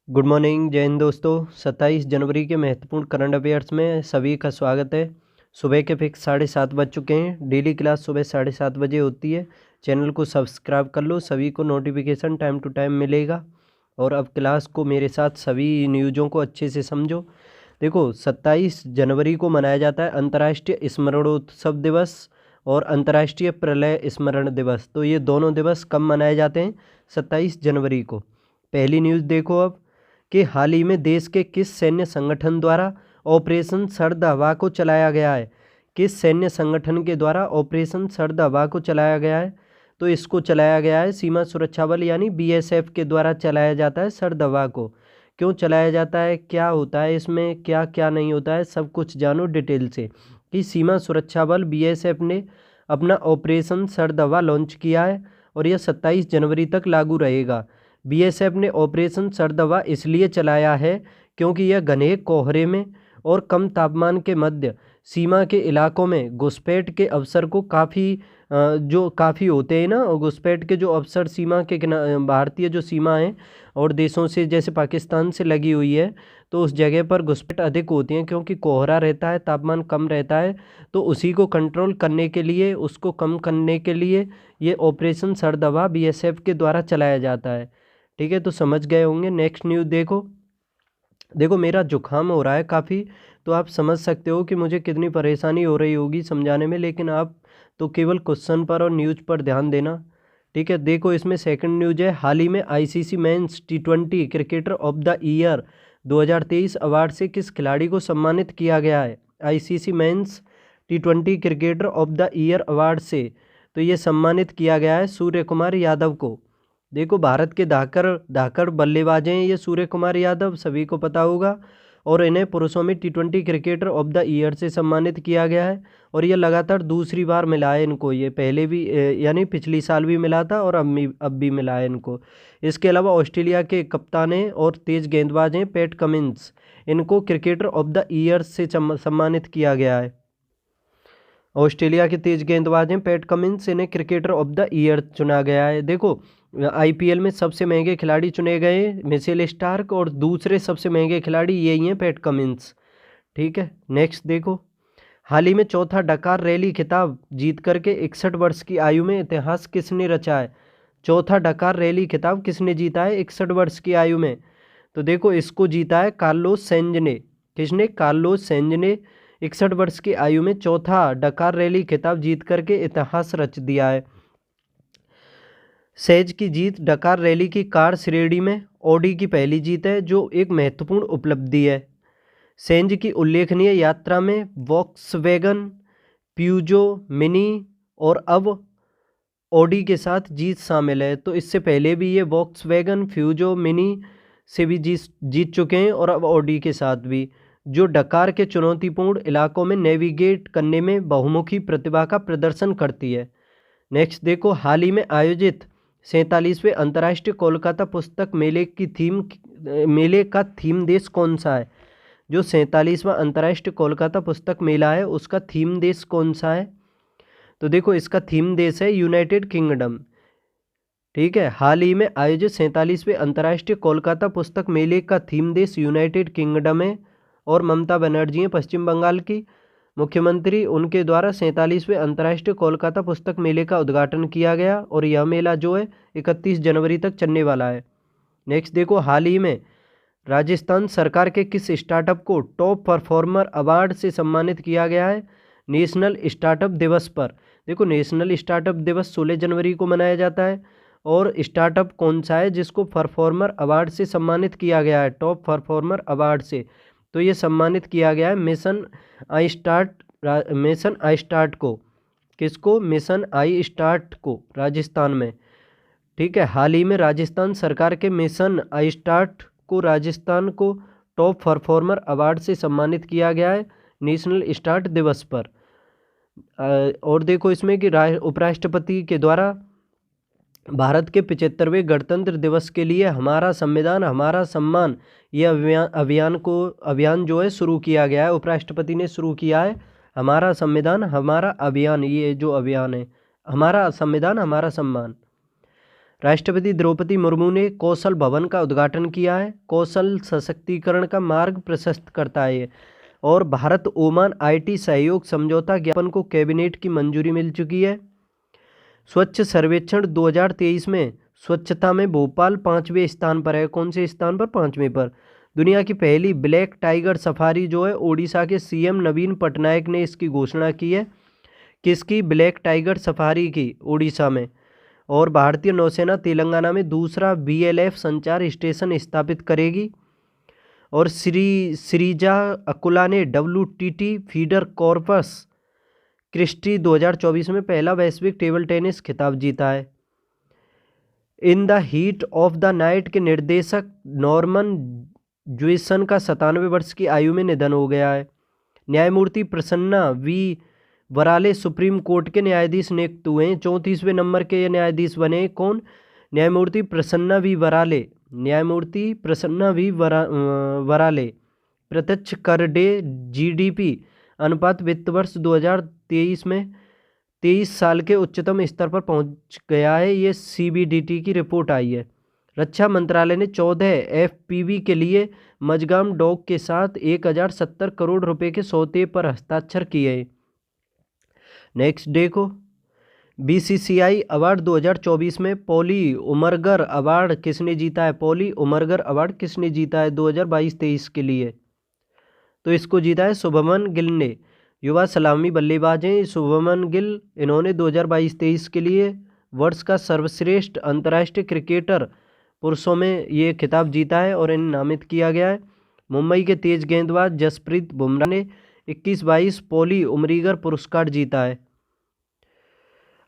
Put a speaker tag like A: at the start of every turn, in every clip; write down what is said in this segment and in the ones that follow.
A: Good morning जय हिंद दोस्तों। 27 जनवरी के महत्वपूर्ण करंट अफेयर्स में सभी का स्वागत है। सुबह के फिक्स 7:30 बज चुके हैं। डेली क्लास सुबह 7:30 बजे होती है। चैनल को सब्सक्राइब कर लो, सभी को नोटिफिकेशन टाइम टू टाइम मिलेगा। और अब क्लास को मेरे साथ सभी न्यूज़ों को अच्छे से समझो। देखो, 27 जनवरी को मनाया जाता है अंतर्राष्ट्रीय स्मरणोत्सव दिवस और अंतर्राष्ट्रीय प्रलय स्मरण दिवस। तो ये दोनों दिवस कब मनाए जाते हैं? 27 जनवरी को। पहली न्यूज़ देखो अब कि हाल ही में देश के किस सैन्य संगठन द्वारा ऑपरेशन सर्द हवा को चलाया गया है? किस सैन्य संगठन के द्वारा ऑपरेशन सर्द हवा को चलाया गया है? तो इसको चलाया गया है सीमा सुरक्षा बल यानी बीएसएफ के द्वारा चलाया जाता है सर्द हवा को। क्यों चलाया जाता है, क्या होता है इसमें, क्या क्या नहीं होता है, सब कुछ जानो डिटेल से। कि सीमा सुरक्षा बल बीएसएफ ने अपना ऑपरेशन सर्द हवा लॉन्च किया है और यह 27 जनवरी तक लागू रहेगा। बीएसएफ ने ऑपरेशन सर्द हवा इसलिए चलाया है क्योंकि यह घने कोहरे में और कम तापमान के मध्य सीमा के इलाकों में घुसपैठ के अवसर को काफ़ी होते हैं ना। और घुसपैठ के जो अवसर सीमा के भारतीय जो सीमा है और देशों से जैसे पाकिस्तान से लगी हुई है, तो उस जगह पर घुसपैठ अधिक होती हैं क्योंकि कोहरा रहता है, तापमान कम रहता है। तो उसी को कंट्रोल करने के लिए, उसको कम करने के लिए ये ऑपरेशन सर्द हवा बीएसएफ के द्वारा चलाया जाता है। ठीक है, तो समझ गए होंगे। नेक्स्ट न्यूज़ देखो मेरा जुकाम हो रहा है काफ़ी, तो आप समझ सकते हो कि मुझे कितनी परेशानी हो रही होगी समझाने में, लेकिन आप तो केवल क्वेश्चन पर और न्यूज़ पर ध्यान देना। ठीक है, देखो इसमें सेकंड न्यूज़ है, हाल ही में ICC men's T20 cricketer of the year 2023 award से किस खिलाड़ी को सम्मानित किया गया है? ICC men's T20 cricketer of the year award से तो ये सम्मानित किया गया है सूर्य कुमार यादव को। देखो, भारत के धाकड़ बल्लेबाज हैं ये सूर्य कुमार यादव, सभी को पता होगा। और इन्हें पुरुषों में T20 cricketer of the year से सम्मानित किया गया है और ये लगातार दूसरी बार मिला है इनको। ये पहले भी यानी पिछली साल भी मिला था और अब भी मिला है इनको। इसके अलावा ऑस्ट्रेलिया के कप्तान हैं और तेज गेंदबाज हैं पैट कमिंस, इनको क्रिकेटर ऑफ द ईयर से सम्मानित किया गया है। ऑस्ट्रेलिया के तेज गेंदबाज हैं पैट कमिंस, इन्हें क्रिकेटर ऑफ द ईयर चुना गया है। देखो, आईपीएल में सबसे महंगे खिलाड़ी चुने गए मिचेल स्टार्क और दूसरे सबसे महंगे खिलाड़ी यही हैं पैट कमिंस। ठीक है, नेक्स्ट देखो, हाल ही में चौथा डकार रैली खिताब जीत करके 61 वर्ष की आयु में इतिहास किसने रचा है? चौथा डकार रैली खिताब किसने जीता है 61 वर्ष की आयु में? तो देखो, इसको जीता है कार्लोस सेंज ने। किसने? कार्लोस सेंज ने 61 वर्ष की आयु में चौथा डकार रैली खिताब जीत करके इतिहास रच दिया है। सेज की जीत डकार रैली की कार श्रेणी में ऑडी की पहली जीत है, जो एक महत्वपूर्ण उपलब्धि है। सेंज की उल्लेखनीय यात्रा में वॉक्सवैगन, प्यूजो, मिनी और अब ऑडी के साथ जीत शामिल है। तो इससे पहले भी ये वॉक्सवैगन, फ्यूजो, मिनी से भी जीत चुके हैं और अब ऑडी के साथ भी, जो डकार के चुनौतीपूर्ण इलाकों में नेविगेट करने में बहुमुखी प्रतिभा का प्रदर्शन करती है। नेक्स्ट देखो, हाल ही में आयोजित 47वें अंतर्राष्ट्रीय कोलकाता पुस्तक मेले का थीम देश कौन सा है? जो 47वां अंतर्राष्ट्रीय कोलकाता पुस्तक मेला है उसका थीम देश कौन सा है? तो देखो, इसका थीम देश है यूनाइटेड किंगडम। ठीक है, हाल ही में आयोजित 47वें अंतर्राष्ट्रीय कोलकाता पुस्तक मेले का थीम देश यूनाइटेड किंगडम है और ममता बनर्जी हैं पश्चिम बंगाल की मुख्यमंत्री, उनके द्वारा 47वें अंतर्राष्ट्रीय कोलकाता पुस्तक मेले का उद्घाटन किया गया और यह मेला जो है 31 जनवरी तक चलने वाला है। नेक्स्ट देखो, हाल ही में राजस्थान सरकार के किस स्टार्टअप को टॉप परफॉर्मर अवार्ड से सम्मानित किया गया है नेशनल स्टार्टअप दिवस पर? देखो, नेशनल स्टार्टअप दिवस 16 जनवरी को मनाया जाता है और स्टार्टअप कौन सा है जिसको परफॉर्मर अवार्ड से सम्मानित किया गया है, टॉप परफॉर्मर अवार्ड से? तो ये सम्मानित किया गया है मिशन आई स्टार्ट को। किसको? मिशन आई स्टार्ट को, राजस्थान में। ठीक है, हाल ही में राजस्थान सरकार के मिशन आई स्टार्ट को राजस्थान को टॉप परफॉर्मर अवार्ड से सम्मानित किया गया है नेशनल स्टार्ट दिवस पर। और देखो इसमें कि उपराष्ट्रपति के द्वारा भारत के 75वें गणतंत्र दिवस के लिए हमारा संविधान हमारा सम्मान यह अभियान जो है शुरू किया गया है। उपराष्ट्रपति ने शुरू किया है हमारा संविधान हमारा अभियान, ये जो अभियान है हमारा संविधान हमारा सम्मान। राष्ट्रपति द्रौपदी मुर्मू ने कौशल भवन का उद्घाटन किया है। कौशल सशक्तिकरण का मार्ग प्रशस्त करता है। और भारत ओमान IT सहयोग समझौता ज्ञापन को कैबिनेट की मंजूरी मिल चुकी है। स्वच्छ सर्वेक्षण 2023 में स्वच्छता में भोपाल 5वें स्थान पर है। कौन से स्थान पर? 5वें पर। दुनिया की पहली ब्लैक टाइगर सफारी जो है ओडिशा के CM नवीन पटनायक ने इसकी घोषणा की है। किसकी? ब्लैक टाइगर सफारी की, ओडिशा में। और भारतीय नौसेना तेलंगाना में दूसरा BLF संचार स्टेशन स्थापित करेगी। और श्रीजा अकुला ने WTT फीडर कॉर्पस क्रिस्टी 2024 में पहला वैश्विक टेबल टेनिस खिताब जीता है। In the heat of the night के निर्देशक नॉर्मन ज्विसन का 97 वर्ष की आयु में निधन हो गया है। न्यायमूर्ति प्रसन्ना V वराले सुप्रीम कोर्ट के न्यायाधीश नियुक्त हुए हैं। 34वें नंबर के ये न्यायाधीश बने। कौन? न्यायमूर्ति प्रसन्ना V वराले। न्यायमूर्ति प्रसन्ना V वराले। प्रत्यक्ष कर डे GDP अनुपात वित्त वर्ष 2023 में 23 साल के उच्चतम स्तर पर पहुंच गया है। ये CBDT की रिपोर्ट आई है। रक्षा मंत्रालय ने 14 FPV के लिए मजगाम डॉग के साथ 1070 करोड़ रुपए के सौदे पर हस्ताक्षर किए। नेक्स्ट देखो, BCCI अवार्ड 2024 में पॉली उमरगर अवार्ड किसने जीता है? पॉली उमरगर अवार्ड किसने जीता है 2022-23 के लिए? तो इसको जीता है शुभमन गिल ने। युवा सलामी बल्लेबाज हैं शुभमन गिल। इन्होंने 2022-23 के लिए वर्ष का सर्वश्रेष्ठ अंतर्राष्ट्रीय क्रिकेटर पुरुषों में ये खिताब जीता है और इन्हें नामित किया गया है। मुंबई के तेज गेंदबाज जसप्रीत बुमराह ने 21-22 पॉली उमरीगर पुरस्कार जीता है।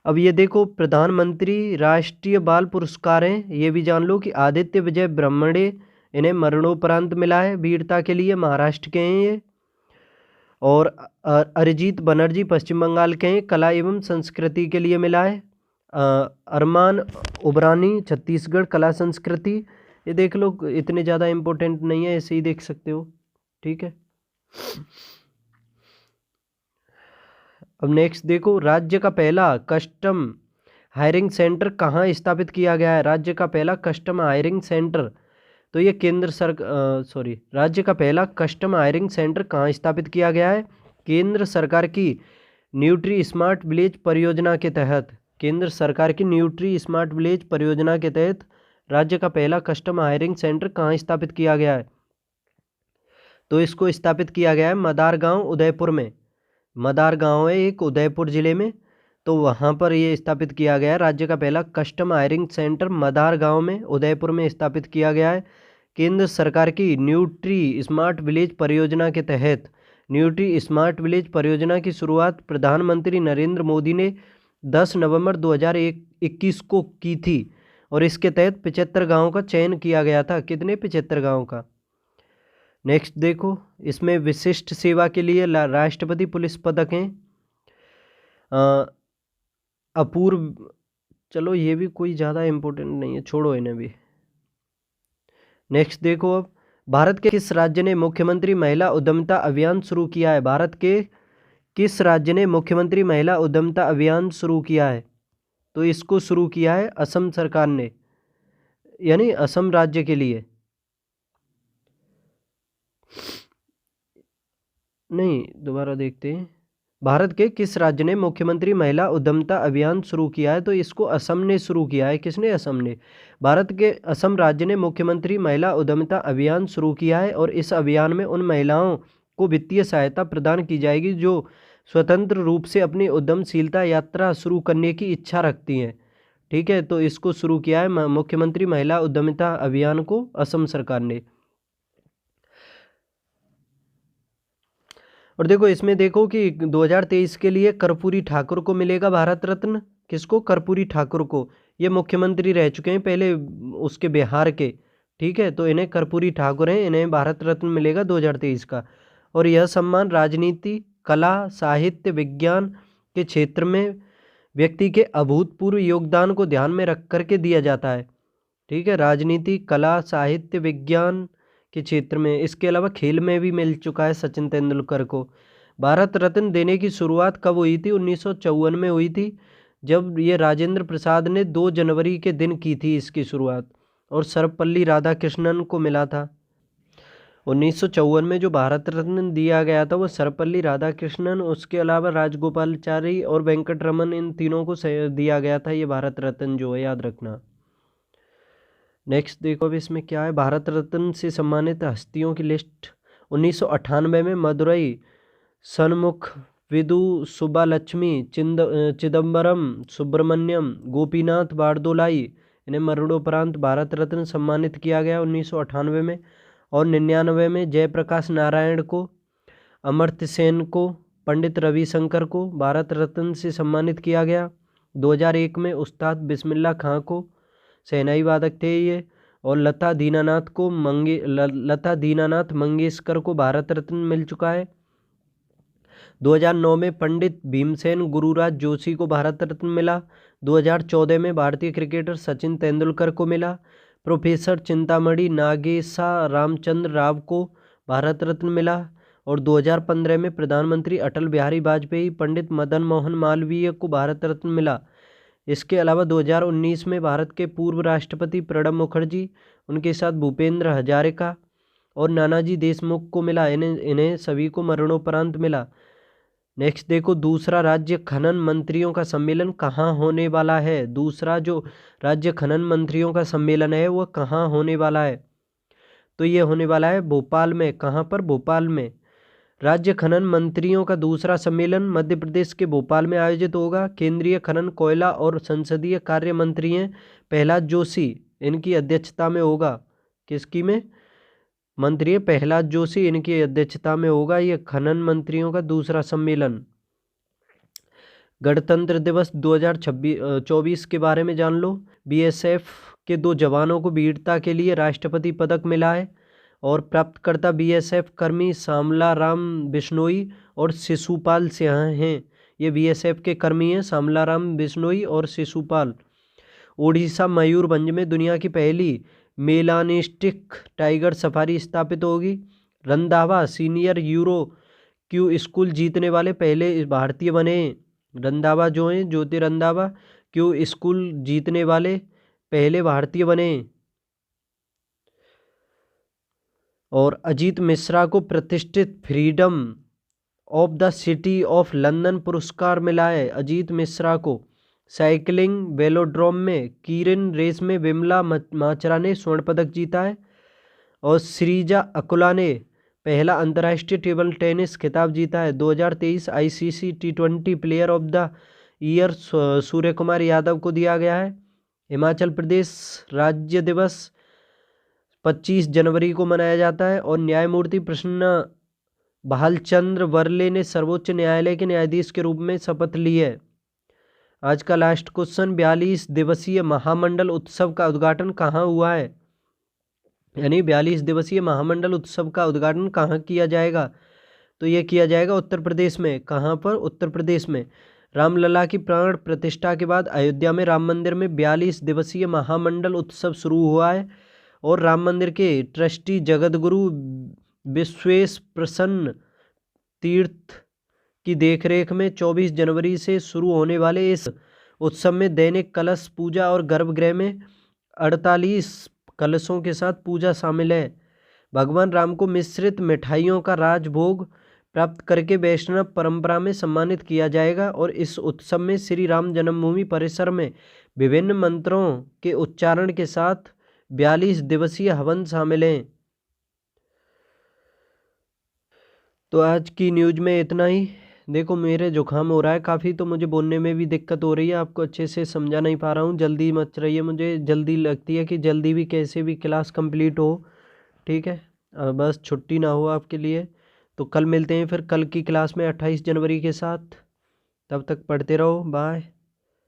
A: अब ये देखो, प्रधानमंत्री राष्ट्रीय बाल पुरस्कार हैं। ये भी जान लो कि आदित्य विजय ब्रह्मणे इन्हें मरणोपरांत मिला है वीरता के लिए, महाराष्ट्र के हैं ये। और अरिजीत बनर्जी पश्चिम बंगाल के हैं, कला एवं संस्कृति के लिए मिला है। अरमान उबरानी छत्तीसगढ़, कला संस्कृति। ये देख लो, इतने ज़्यादा इम्पोर्टेंट नहीं है, ऐसे ही देख सकते हो। ठीक है। अब नेक्स्ट देखो, राज्य का पहला कस्टम हायरिंग सेंटर कहाँ स्थापित किया गया है? राज्य का पहला कस्टम हायरिंग सेंटर, तो ये राज्य का पहला कस्टम हायरिंग सेंटर कहाँ स्थापित किया गया है? केंद्र सरकार की न्यूट्री स्मार्ट विलेज परियोजना के तहत। केंद्र सरकार की न्यूट्री स्मार्ट विलेज परियोजना के तहत राज्य का पहला कस्टम हायरिंग सेंटर कहाँ स्थापित किया गया है? तो इसको स्थापित किया गया है मदार गांव, उदयपुर में। मदार गांव है एक, उदयपुर जिले में, तो वहाँ पर ये स्थापित किया गया है। राज्य का पहला कस्टम हायरिंग सेंटर मदार गांव में, उदयपुर में स्थापित किया गया है। केंद्र सरकार की न्यूट्री स्मार्ट विलेज परियोजना के तहत न्यूट्री स्मार्ट विलेज परियोजना की शुरुआत प्रधानमंत्री नरेंद्र मोदी ने 10 नवंबर 2021 को की थी और इसके तहत 75 गाँवों का चयन किया गया था। कितने? 75 गाँव का। नेक्स्ट देखो, इसमें विशिष्ट सेवा के लिए राष्ट्रपति पुलिस पदक हैं। अपूर्व, चलो ये भी कोई ज़्यादा इम्पोर्टेंट नहीं है, छोड़ो इन्हें भी। नेक्स्ट देखो, अब भारत के किस राज्य ने मुख्यमंत्री महिला उद्यमिता अभियान शुरू किया है? भारत के किस राज्य ने मुख्यमंत्री महिला उद्यमिता अभियान शुरू किया है? तो इसको शुरू किया है असम सरकार ने, यानी असम राज्य के लिए। नहीं, दोबारा देखते हैं। भारत के किस राज्य ने मुख्यमंत्री महिला उद्यमिता अभियान शुरू किया है? तो इसको असम ने शुरू किया है। किसने? असम ने। भारत के असम राज्य ने मुख्यमंत्री महिला उद्यमिता अभियान शुरू किया है और इस अभियान में उन महिलाओं को वित्तीय सहायता प्रदान की जाएगी जो स्वतंत्र रूप से अपनी उद्यमशीलता यात्रा शुरू करने की इच्छा रखती हैं। ठीक है, तो इसको शुरू किया है मुख्यमंत्री महिला उद्यमिता अभियान को असम सरकार ने। और देखो, इसमें देखो कि 2023 के लिए कर्पूरी ठाकुर को मिलेगा भारत रत्न। किसको? कर्पूरी ठाकुर को। ये मुख्यमंत्री रह चुके हैं पहले उसके बिहार के। ठीक है, तो इन्हें कर्पूरी ठाकुर हैं, इन्हें भारत रत्न मिलेगा 2023 का। और यह सम्मान राजनीति, कला, साहित्य, विज्ञान के क्षेत्र में व्यक्ति के अभूतपूर्व योगदान को ध्यान में रख करके दिया जाता है। ठीक है, राजनीति, कला, साहित्य, विज्ञान के क्षेत्र में। इसके अलावा खेल में भी मिल चुका है सचिन तेंदुलकर को। भारत रत्न देने की शुरुआत कब हुई थी? 1954 में हुई थी, जब ये राजेंद्र प्रसाद ने 2 जनवरी के दिन की थी इसकी शुरुआत, और सर्वपल्ली राधाकृष्णन को मिला था। 1954 में जो भारत रत्न दिया गया था वो सर्वपल्ली राधाकृष्णन, उसके अलावा राजगोपालाचारी और वेंकट रमन, इन तीनों को दिया गया था ये भारत रत्न जो है, याद रखना। नेक्स्ट देखो अब इसमें क्या है, भारत रत्न से सम्मानित हस्तियों की लिस्ट। 1998 में मदुरई सन्मुख विदु सुब्बालक्ष्मी चिदम्बरम सुब्रमण्यम गोपीनाथ बारदोलाई, इन्हें मरणोपरांत भारत रत्न सम्मानित किया गया 1998 में। और 99 में जयप्रकाश नारायण को, अमर्त्य सेन को, पंडित रविशंकर को भारत रत्न से सम्मानित किया गया। 2001 में उस्ताद बिस्मिल्लाह खां को, शहनाई वादक थे ये, और लता दीनानाथ मंगेशकर को भारत रत्न मिल चुका है। 2009 में पंडित भीमसेन गुरुराज जोशी को भारत रत्न मिला। 2014 में भारतीय क्रिकेटर सचिन तेंदुलकर को मिला। प्रोफेसर चिंतामणि नागेशा रामचंद्र राव को भारत रत्न मिला। और 2015 में प्रधानमंत्री अटल बिहारी वाजपेयी, पंडित मदन मोहन मालवीय को भारत रत्न मिला। इसके अलावा 2019 में भारत के पूर्व राष्ट्रपति प्रणब मुखर्जी, उनके साथ भूपेंद्र हजारिका और नानाजी देशमुख को मिला। इन्हें सभी को मरणोपरांत मिला। नेक्स्ट देखो, दूसरा राज्य खनन मंत्रियों का सम्मेलन कहाँ होने वाला है। दूसरा जो राज्य खनन मंत्रियों का सम्मेलन है वह कहाँ होने वाला है, तो ये होने वाला है भोपाल में। कहाँ पर? भोपाल में। राज्य खनन मंत्रियों का दूसरा सम्मेलन मध्य प्रदेश के भोपाल में आयोजित होगा। केंद्रीय खनन, कोयला और संसदीय कार्य मंत्री हैं प्रहलाद जोशी, इनकी अध्यक्षता में होगा। किसकी में? मंत्री प्रहलाद जोशी, इनकी अध्यक्षता में होगा ये खनन मंत्रियों का दूसरा सम्मेलन। गणतंत्र दिवस 2024 के बारे में जान लो। बीएसएफ के 2 जवानों को वीरता के लिए राष्ट्रपति पदक मिला है, और प्राप्तकर्ता बीएसएफ कर्मी श्यामला राम बिश्नोई और शिशुपाल सिंह हैं। ये बीएसएफ के कर्मी हैं, श्यामला राम बिश्नोई और शिशुपाल। ओडिशा मयूरभंज में दुनिया की पहली मेलानिस्टिक टाइगर सफारी स्थापित होगी। Randhawa senior euro Q school जीतने वाले पहले भारतीय बने। रंधावा जो हैं, ज्योति रंधावा, क्यू स्कूल जीतने वाले पहले भारतीय बने। और अजीत मिश्रा को प्रतिष्ठित freedom of the city of London पुरस्कार मिला है। अजीत मिश्रा को साइकिलिंग वेलोड्रोम में कीरिन रेस में विमला माचरा ने स्वर्ण पदक जीता है। और श्रीजा अकुला ने पहला अंतर्राष्ट्रीय टेबल टेनिस खिताब जीता है। 2023 ICC T20 player of the year Suryakumar Yadav को दिया गया है। हिमाचल प्रदेश राज्य दिवस 25 जनवरी को मनाया जाता है। और न्यायमूर्ति प्रसन्न भालचंद्र वर्ले ने सर्वोच्च न्यायालय के न्यायाधीश के रूप में शपथ ली है। आज का लास्ट क्वेश्चन, 42 दिवसीय महामंडल उत्सव का उद्घाटन कहाँ हुआ है। यानी 42 दिवसीय महामंडल उत्सव का उद्घाटन कहाँ किया जाएगा, तो ये किया जाएगा उत्तर प्रदेश में। कहाँ पर? उत्तर प्रदेश में। रामलला की प्राण प्रतिष्ठा के बाद अयोध्या में राम मंदिर में 42 दिवसीय महामंडल उत्सव शुरू हुआ है। और राम मंदिर के ट्रस्टी जगतगुरु विश्वेश प्रसन्न तीर्थ की देखरेख में 24 जनवरी से शुरू होने वाले इस उत्सव में दैनिक कलश पूजा और गर्भगृह में 48 कलशों के साथ पूजा शामिल है। भगवान राम को मिश्रित मिठाइयों का राजभोग प्राप्त करके वैष्णव परंपरा में सम्मानित किया जाएगा। और इस उत्सव में श्री राम जन्मभूमि परिसर में विभिन्न मंत्रों के उच्चारण के साथ 42 दिवसीय हवन शामिल हैं। तो आज की न्यूज में इतना ही। देखो मेरे जुकाम हो रहा है काफ़ी, तो मुझे बोलने में भी दिक्कत हो रही है, आपको अच्छे से समझा नहीं पा रहा हूँ। जल्दी मच रही है, मुझे जल्दी लगती है कि जल्दी भी कैसे भी क्लास कंप्लीट हो। ठीक है, बस छुट्टी ना हो आपके लिए। तो कल मिलते हैं फिर कल की क्लास में 28 जनवरी के साथ। तब तक पढ़ते रहो, बाय।